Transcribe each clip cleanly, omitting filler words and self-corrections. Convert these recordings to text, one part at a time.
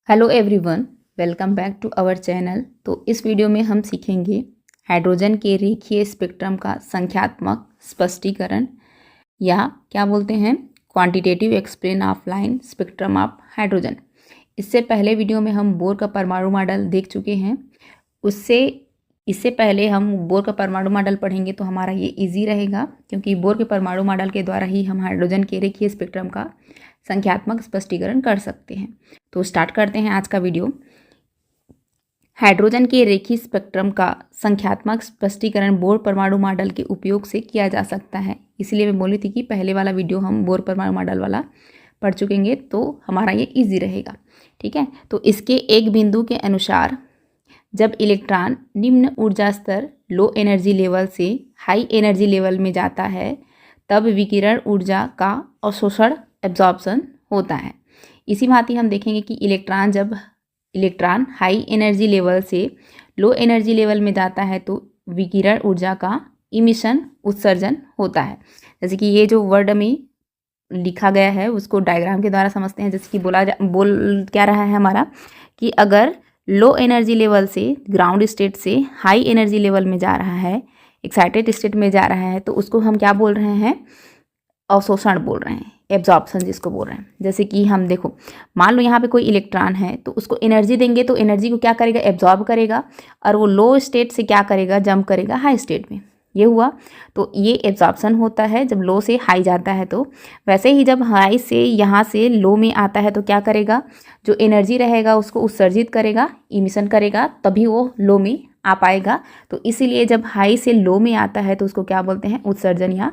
Hello everyone, welcome back to our channel. तो इस video में हम सीखेंगे हाइड्रोजन के रेखीय स्पेक्ट्रम का संख्यात्मक स्पष्टीकरण या क्या बोलते हैं quantitative explain of line spectrum of hydrogen. इससे पहले वीडियो में हम बोर का परमाणु मॉडल देख चुके हैं। इससे पहले हम बोर का परमाणु मॉडल पढ़ेंगे तो हमारा ये इजी रहेगा, क्योंकि बोर के परमाणु मॉडल के द्वारा ही हम हाइड्रोजन के रेखीय स्पेक्ट्रम का संख्यात्मक स्पष्टीकरण कर सकते हैं। तो स्टार्ट करते हैं आज का वीडियो। हाइड्रोजन के रेखीय स्पेक्ट्रम का संख्यात्मक स्पष्टीकरण बोर परमाणु मॉडल के उपयोग से किया जा सकता है। इसलिए मैं बोली थी कि पहले वाला वीडियो हम बोर परमाणु मॉडल वाला पढ़ चुकेंगे तो हमारा ये इजी रहेगा। ठीक है, तो इसके एक बिंदु के अनुसार जब इलेक्ट्रॉन निम्न ऊर्जा स्तर लो एनर्जी लेवल से हाई एनर्जी लेवल में जाता है तब विकिरण ऊर्जा का अवशोषण एब्जॉर्प्शन होता है। इसी भांति हम देखेंगे कि इलेक्ट्रॉन हाई एनर्जी लेवल से लो एनर्जी लेवल में जाता है तो विकिरण ऊर्जा का इमिशन उत्सर्जन होता है। जैसे कि ये जो वर्ड में लिखा गया है उसको डायग्राम के द्वारा समझते हैं। जैसे कि बोल क्या रहा है हमारा कि अगर लो एनर्जी लेवल से ग्राउंड स्टेट से हाई एनर्जी लेवल में जा रहा है, एक्साइटेड स्टेट में जा रहा है, तो उसको हम क्या बोल रहे हैं, अवशोषण बोल रहे हैं, एब्जॉर्प्शन जिसको बोल रहे हैं। जैसे कि हम देखो, मान लो यहाँ पे कोई इलेक्ट्रॉन है तो उसको एनर्जी देंगे तो एनर्जी को क्या करेगा, एब्जॉर्ब करेगा, और वो लो स्टेट से क्या करेगा, जंप करेगा हाई स्टेट में। ये हुआ, तो ये एब्जॉर्प्शन होता है जब लो से हाई जाता है। तो वैसे ही जब हाई से यहाँ से लो में आता है तो क्या करेगा, जो एनर्जी रहेगा उसको उत्सर्जित करेगा, इमिशन करेगा, तभी वो लो में आ पाएगा। तो इसीलिए जब हाई से लो में आता है तो उसको क्या बोलते हैं, उत्सर्जन या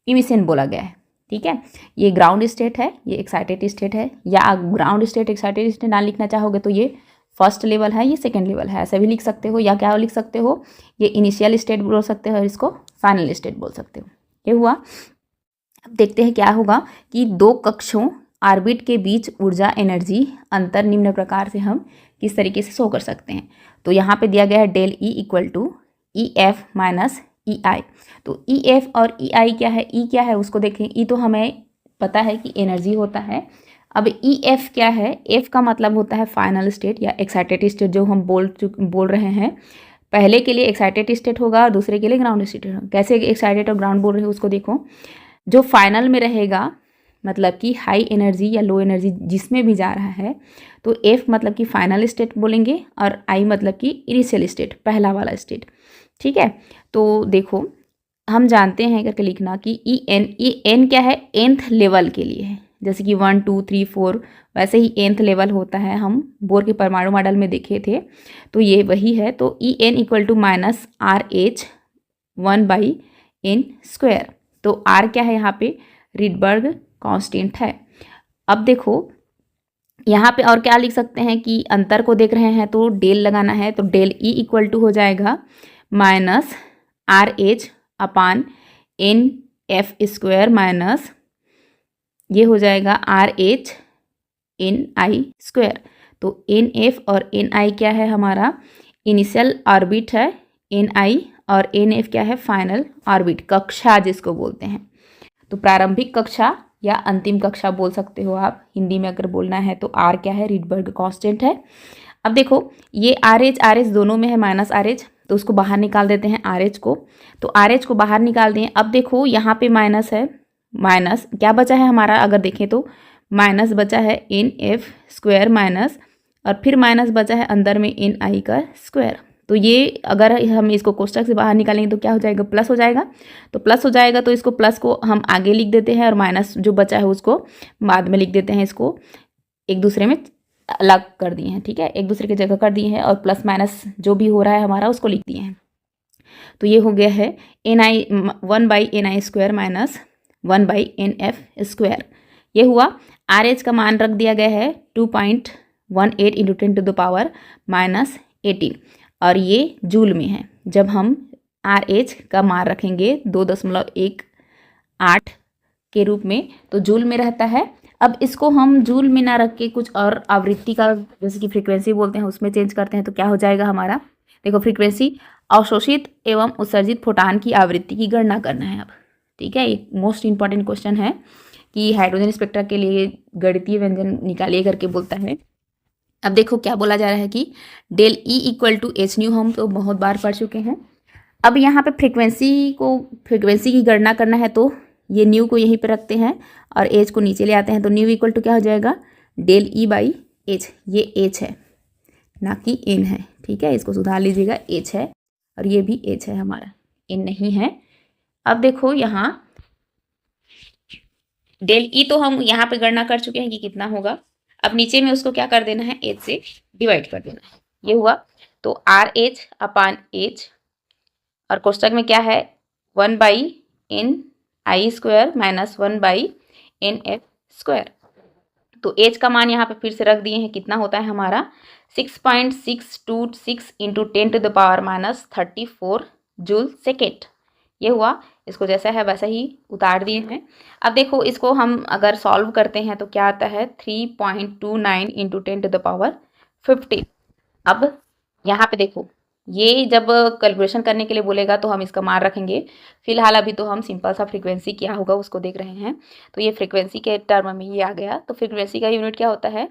इमिशन बोला गया है। ठीक है, ये ग्राउंड स्टेट है, ये एक्साइटेड स्टेट है, या ग्राउंड स्टेट एक्साइटेड स्टेट ना लिखना चाहोगे तो ये फर्स्ट लेवल है, ये सेकेंड लेवल है, ऐसा भी लिख सकते हो। या क्या लिख सकते हो, ये इनिशियल स्टेट बोल सकते हो और इसको फाइनल स्टेट बोल सकते हो। ये हुआ। अब देखते हैं क्या होगा कि दो कक्षों ऑर्बिट के बीच ऊर्जा एनर्जी अंतर निम्न प्रकार से हम किस तरीके से शो कर सकते हैं। तो यहाँ पे दिया गया है del E equal to E F minus E I. तो ई एफ और ई आई क्या है, ई क्या है उसको देखें। ई तो हमें पता है कि एनर्जी होता है। अब ई एफ क्या है, एफ का मतलब होता है फाइनल स्टेट या एक्साइटेड स्टेट, जो हम बोल रहे हैं। पहले के लिए एक्साइटेड स्टेट होगा और दूसरे के लिए ग्राउंड स्टेट होगा। कैसे एक्साइटेड और ग्राउंड बोल रहे हो उसको देखो। जो फाइनल में रहेगा मतलब कि हाई एनर्जी या लो एनर्जी जिसमें भी जा रहा है, तो एफ मतलब कि फाइनल स्टेट बोलेंगे और आई मतलब कि इनिशियल स्टेट, पहला वाला स्टेट। ठीक है, तो देखो हम जानते हैं करके लिखना कि ई एन क्या है, nth लेवल के लिए है। जैसे कि 1 2 3 4 वैसे ही nth लेवल होता है, हम बोर के परमाणु मॉडल में देखे थे, तो ये वही है। तो E N equal to minus R H 1/n²। तो आर क्या है यहाँ पे, रिडबर्ग कांस्टेंट है। अब देखो यहाँ पे और क्या लिख सकते हैं कि अंतर को देख रहे हैं तो डेल लगाना है। तो डेल ई इक्वल टू हो जाएगा माइनस आर एच अपान एन एफ स्क्वायर माइनस ये हो जाएगा आर एच एन आई स्क्वायर। तो एन एफ और एन आई क्या है, हमारा इनिशियल ऑर्बिट है एन आई, और एन एफ क्या है, फाइनल ऑर्बिट, कक्षा जिसको बोलते हैं। तो प्रारंभिक कक्षा या अंतिम कक्षा बोल सकते हो आप हिंदी में अगर बोलना है। तो आर क्या है, रिडबर्ग कांस्टेंट है। अब देखो ये आर एच दोनों में है माइनस आर एच, तो उसको बाहर निकाल देते हैं आर एच को। तो आर एच को बाहर निकाल दें। अब देखो यहाँ पे माइनस है, माइनस क्या बचा है हमारा, अगर देखें तो माइनस बचा है एन एफ स्क्वायर माइनस, और फिर माइनस बचा है अंदर में एन आई का स्क्वायर। तो ये अगर हम इसको कोष्टक से बाहर निकालेंगे तो क्या हो जाएगा, प्लस हो जाएगा। तो प्लस हो जाएगा तो इसको प्लस को हम आगे लिख देते हैं और माइनस जो बचा है उसको बाद में लिख देते हैं। इसको एक दूसरे में अलग कर दिए हैं। ठीक है, एक दूसरे की जगह कर दिए हैं और प्लस माइनस जो भी हो रहा है हमारा उसको लिख दिए हैं। तो ये हो गया है एन आई 1/ni² माइनस 1/nf²। ये हुआ। आर एच का मान रख दिया गया है 2.18 इंटू 10⁻⁻18, और ये जूल में है। जब हम आर एच का मान रखेंगे 2.18 के रूप में तो जूल में रहता है। अब इसको हम जूल में ना रख के कुछ और आवृत्ति का, जैसे कि फ्रीक्वेंसी बोलते हैं, उसमें चेंज करते हैं तो क्या हो जाएगा हमारा, देखो फ्रीक्वेंसी अवशोषित एवं उत्सर्जित फोटान की आवृत्ति की गणना करना है अब। ठीक है, एक मोस्ट इंपॉर्टेंट क्वेश्चन है कि हाइड्रोजन स्पेक्ट्रा के लिए गणितीय व्यंजन निकालिए करके बोलता है। अब देखो क्या बोला जा रहा है कि del E equal to H nu हम तो बहुत बार पढ़ चुके हैं। अब यहाँ पे फ्रीक्वेंसी की गणना करना है तो ये न्यू को यहीं पे रखते हैं और एच को नीचे ले आते हैं, तो न्यू इक्वल टू क्या हो जाएगा, डेल ई बाई एच। ये एच है ना कि एन है, ठीक है, इसको सुधार लीजिएगा, एच है और ये भी एच है हमारा, एन नहीं है। अब देखो यहाँ डेल ई तो हम यहाँ पे गणना कर चुके हैं कि कितना होगा। अब नीचे में उसको क्या कर देना है, एच से डिवाइड कर देना है, ये हुआ। तो आर एच अपान एच और कोष्टक में क्या है, 1/n(i²) माइनस 1/n(f²). तो एच का मान यहाँ पे फिर से रख दिए हैं, कितना होता है हमारा 6.626 इंटू 10⁻⁻34 जूल सेकेंड। ये हुआ, इसको जैसा है वैसा ही उतार दिए हैं। अब देखो इसको हम अगर सॉल्व करते हैं तो क्या आता है 3.29 इंटू 10⁻50। अब यहाँ पे देखो ये जब कैलकुलेशन करने के लिए बोलेगा तो हम इसका मान रखेंगे। फिलहाल अभी तो हम सिंपल सा फ्रीक्वेंसी क्या होगा उसको देख रहे हैं। तो ये फ्रीक्वेंसी के टर्म में ये आ गया। तो फ्रीक्वेंसी का यूनिट क्या होता है,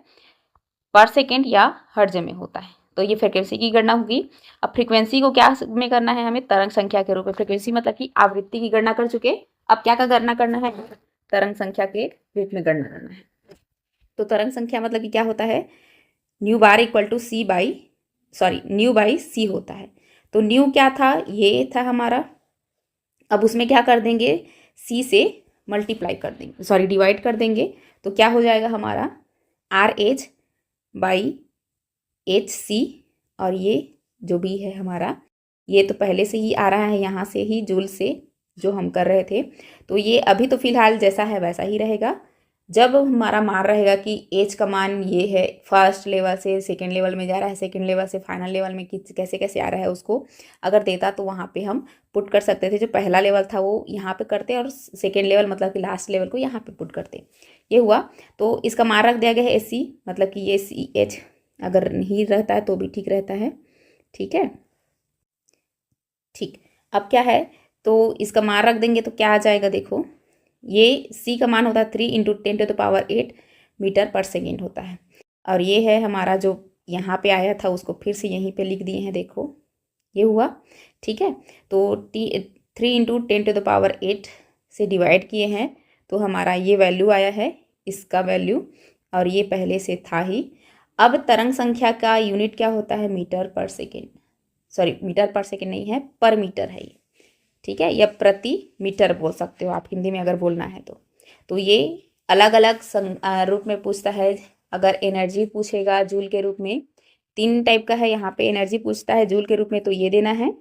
पर सेकेंड या हर्ट्ज में होता है। तो ये फ्रीक्वेंसी की गणना होगी। अब फ्रीक्वेंसी को क्या में करना है, हमें तरंग संख्या के रूप में। फ्रीक्वेंसी मतलब कि आवृत्ति की गणना कर चुके, अब क्या का गणना करना है, तरंग संख्या के रूप में गणना करना है। तो तरंग संख्या मतलब कि क्या होता है, nu bar equal to nu by C होता है। तो न्यू क्या था, ये था हमारा। अब उसमें क्या कर देंगे, सी से मल्टीप्लाई कर देंगे, डिवाइड कर देंगे। तो क्या हो जाएगा हमारा R H by H C, और ये जो भी है हमारा, ये तो पहले से ही आ रहा है यहाँ से ही जूल से जो हम कर रहे थे। तो ये अभी तो फिलहाल जैसा है वैसा ही रहेगा। जब हमारा मान रहेगा कि एच का मान ये है, फर्स्ट लेवल से सेकेंड लेवल में जा रहा है, सेकेंड लेवल से फाइनल लेवल में कैसे कैसे आ रहा है उसको अगर देता तो वहाँ पे हम पुट कर सकते थे। जो पहला लेवल था वो यहाँ पे करते और सेकेंड लेवल मतलब कि लास्ट लेवल को यहाँ पे पुट करते। ये हुआ। तो इसका मान रख दिया गया है एच सी, मतलब कि ये सी एच अगर नहीं रहता है तो भी ठीक रहता है, ठीक है, ठीक। अब क्या है, तो इसका मान रख देंगे तो क्या आ जाएगा, देखो ये c का मान होता है 3 इंटू 10⁸ मीटर पर सेकेंड होता है। और ये है हमारा जो यहाँ पे आया था उसको फिर से यहीं पे लिख दिए हैं, देखो ये हुआ, ठीक है। तो 3 इंटू 10⁸ से डिवाइड किए हैं तो हमारा ये वैल्यू आया है, इसका वैल्यू, और ये पहले से था ही। अब तरंग संख्या का यूनिट क्या होता है, मीटर पर सेकेंड, मीटर पर सेकेंड नहीं है, पर मीटर है ये, ठीक है, या प्रति मीटर बोल सकते हो आप हिंदी में अगर बोलना है तो ये अलग अलग रूप में पूछता है। अगर एनर्जी पूछेगा जूल के रूप में, 3 टाइप का है, यहाँ पे एनर्जी पूछता है जूल के रूप में तो ये देना है।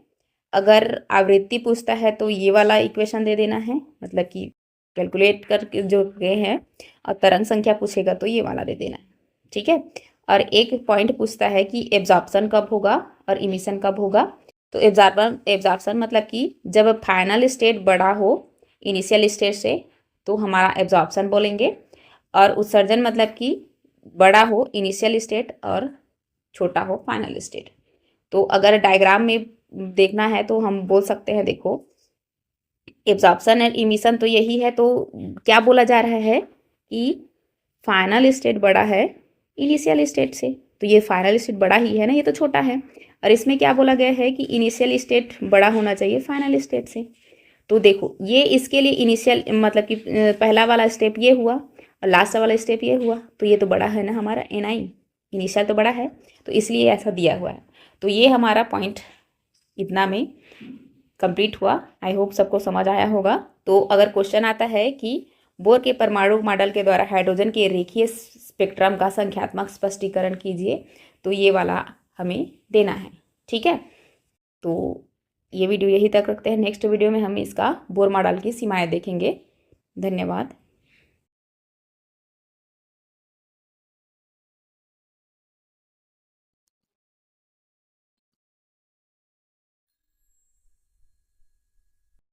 अगर आवृत्ति पूछता है तो ये वाला इक्वेशन दे देना है, मतलब कि कैलकुलेट करके जो गए हैं। और तरंग संख्या पूछेगा तो ये वाला दे देना है, ठीक है। और एक पॉइंट पूछता है कि एब्जॉर्प्शन कब होगा और इमिशन कब होगा। तो एब्जॉर्प्शन मतलब कि जब फाइनल स्टेट बड़ा हो इनिशियल स्टेट से तो हमारा एब्जॉर्प्शन बोलेंगे। और उत्सर्जन मतलब कि बड़ा हो इनिशियल स्टेट और छोटा हो फाइनल स्टेट। तो अगर डायग्राम में देखना है तो हम बोल सकते हैं, देखो एब्जॉर्प्शन और इमिशन तो यही है। तो क्या बोला जा रहा है कि फाइनल स्टेट बड़ा है इनिशियल स्टेट से, तो ये फाइनल स्टेट बड़ा ही है ना, ये तो छोटा है। और इसमें क्या बोला गया है कि इनिशियल स्टेट बड़ा होना चाहिए फाइनल स्टेट से। तो देखो ये इसके लिए इनिशियल मतलब कि पहला वाला स्टेप ये हुआ और लास्ट वाला स्टेप ये हुआ, तो ये तो बड़ा है ना हमारा एन आई, इनिशियल तो बड़ा है, तो इसलिए ऐसा दिया हुआ है। तो ये हमारा पॉइंट इतना में कंप्लीट हुआ। आई होप सबको समझ आया होगा। तो अगर क्वेश्चन आता है कि बोर के परमाणु मॉडल के द्वारा हाइड्रोजन के रेखीय स्पेक्ट्रम का संख्यात्मक स्पष्टीकरण कीजिए, तो ये वाला हमें देना है, ठीक है। तो ये वीडियो यही तक रखते हैं। नेक्स्ट वीडियो में हम इसका बोर मॉडल की सीमाएं देखेंगे। धन्यवाद।